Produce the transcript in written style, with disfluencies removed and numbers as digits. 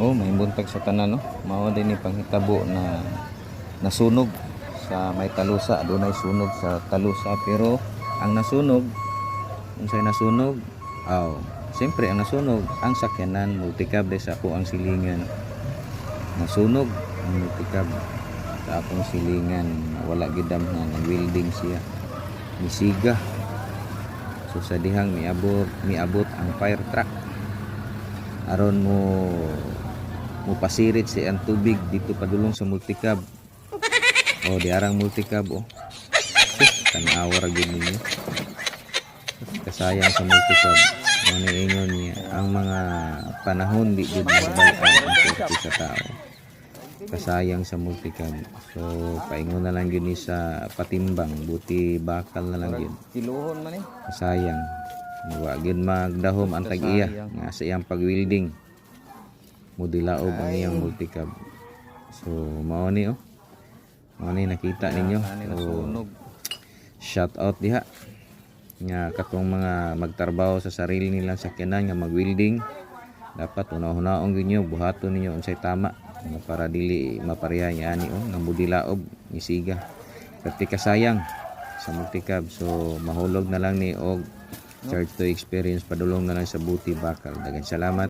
Oh, may buntag sa tanan no. Mao din ni panghitabo na nasunog sa may talusa, adunay sunog sa talusa pero ang nasunog unsay nasunog? Aw, siyempre ang nasunog ang sakyanan multicab sa ako ang silingan. Nasunog ang multicab sa akong silingan, wala gid damhan, nag-welding siya. Misiga. So sa dihang miabot ang fire truck aron mo pasirit si ang tubig dito padulong sa multicab. Oh, di arang multicab oh. Tanawa ra gyud ninyo. Kasayang sa multicab. Ano ingon niya, ang mga panahon di gyud magbalikan ang purti sa tao. Kasayang sa multicab. So paingon na lang gyud ni sa patimbang, buti bakal na lang gyud. Kiluhon man eh. Kasayang. Wa gyud magdahom ang tag-iya nga sa iyang pag-welding. Mudilaob ang iyang multicab. So mao ni oh. Mao ni nakita ninyo. So, shout out diha nga katong mga magtrabaho sa sarili nilang sakyanan nga mag-welding, dapat una-unaon gyud nyo buhaton ninyo unsay tama nga para dili mapareha ani oh nga mudilaob misiga. Pati kasayang sa multicab. So mahulog na lang ni og charge to experience padulong na lang sa buti bakal. Daghang salamat.